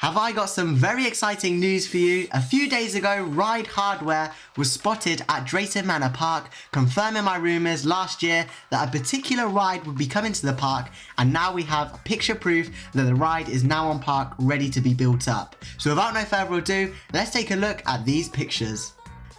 Have I got some very exciting news for you? A few days ago, Ride Hardware was spotted at Drayton Manor Park, confirming my rumours last year that a particular ride would be coming to the park, and now we have picture proof that the ride is now on park, ready to be built up. So without no further ado, let's take a look at these pictures.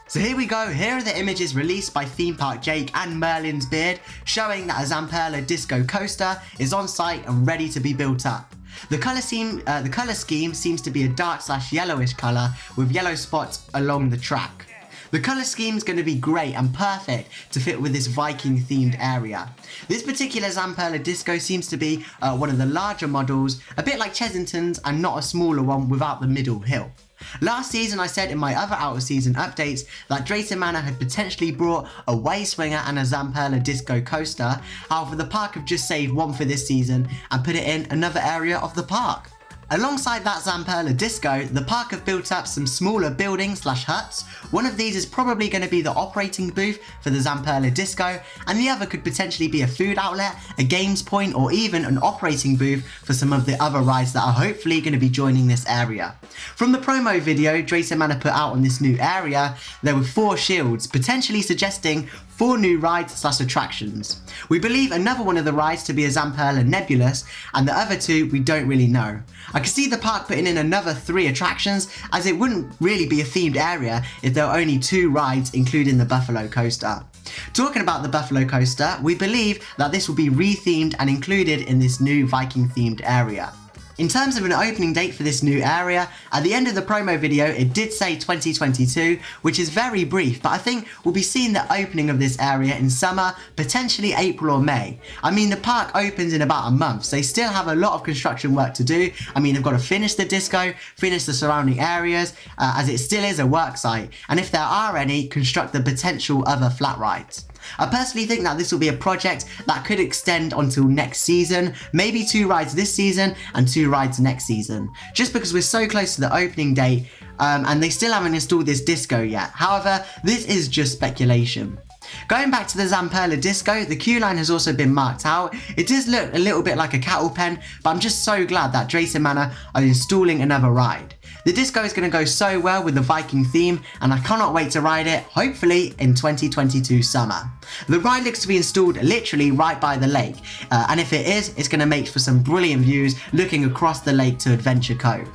So here we go, here are the images released by Theme Park Jake and Merlin's Beard, showing that a Zamperla Disk'o coaster is on site and ready to be built up. The colour scheme seems to be a dark/yellowish colour with yellow spots along the track. The colour scheme is going to be great and perfect to fit with this Viking themed area. This particular Zamperla Disk'o seems to be one of the larger models, a bit like Chessington's and not a smaller one without the middle hill. Last season I said in my other out of season updates that Drayton Manor had potentially brought a Way Swinger and a Zamperla Disk'o coaster, however the park have just saved one for this season and put it in another area of the park. Alongside that Zamperla Disk'o, the park have built up some smaller buildings/huts. One of these is probably going to be the operating booth for the Zamperla Disk'o, and the other could potentially be a food outlet, a games point, or even an operating booth for some of the other rides that are hopefully going to be joining this area. From the promo video Drayton Manor put out on this new area, there were 4 shields, potentially suggesting 4 new rides/attractions. We believe another one of the rides to be a Zamperla Nebulaz, and the other 2 we don't really know. I can see the park putting in another 3 attractions, as it wouldn't really be a themed area if there were only 2 rides including the Buffalo Coaster. Talking about the Buffalo Coaster, we believe that this will be rethemed and included in this new Viking themed area. In terms of an opening date for this new area, at the end of the promo video it did say 2022, which is very brief, but I think we'll be seeing the opening of this area in summer, potentially April or May. I mean, the park opens in about a month, so they still have a lot of construction work to do. I mean, they've got to finish the disco, finish the surrounding areas, as it still is a work site, and if there are any, construct the potential other flat rides. I personally think that this will be a project that could extend until next season, maybe 2 rides this season and 2 rides next season, just because we're so close to the opening date and they still haven't installed this disco yet. However, this is just speculation. Going back to the Zamperla Disk'o, the queue line has also been marked out. It does look a little bit like a cattle pen, but I'm just so glad that Drayton Manor are installing another ride. The disco is going to go so well with the Viking theme, and I cannot wait to ride it, hopefully in 2022 summer. The ride looks to be installed literally right by the lake, and if it is, it's going to make for some brilliant views looking across the lake to Adventure Cove.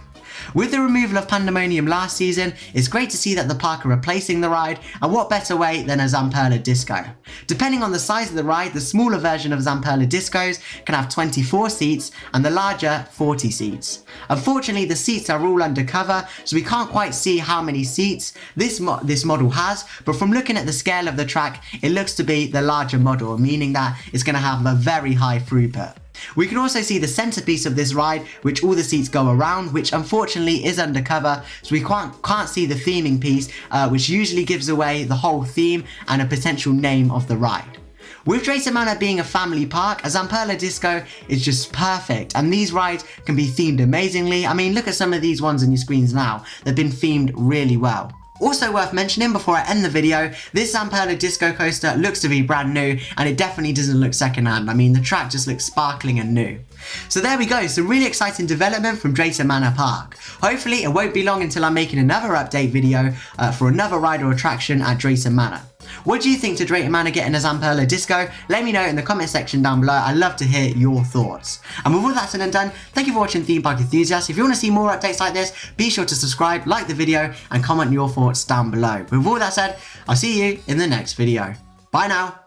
With the removal of Pandemonium last season, it's great to see that the park are replacing the ride, and what better way than a Zamperla Disk'o. Depending on the size of the ride, the smaller version of Zamperla Disk'os can have 24 seats and the larger 40 seats. Unfortunately, the seats are all undercover, so we can't quite see how many seats this model has, but from looking at the scale of the track, it looks to be the larger model, meaning that it's going to have a very high throughput. We can also see the centerpiece of this ride, which all the seats go around, which unfortunately is undercover, so we can't see the theming piece, which usually gives away the whole theme and a potential name of the ride. With Drayton Manor being a family park, a Zamperla Disk'o is just perfect, and these rides can be themed amazingly. I mean, look at some of these ones on your screens now. They've been themed really well. Also worth mentioning before I end the video, this Zamperla Disk'o coaster looks to be brand new, and it definitely doesn't look secondhand. I mean, the track just looks sparkling and new. So there we go, some really exciting development from Drayton Manor Park. Hopefully it won't be long until I'm making another update video for another ride or attraction at Drayton Manor. What do you think to Drayton Manor getting a Zamperla Disk'o? Let me know in the comment section down below. I'd love to hear your thoughts. And with all that said and done, thank you for watching Theme Park Enthusiast. If you want to see more updates like this, be sure to subscribe, like the video, and comment your thoughts down below. With all that said, I'll see you in the next video. Bye now.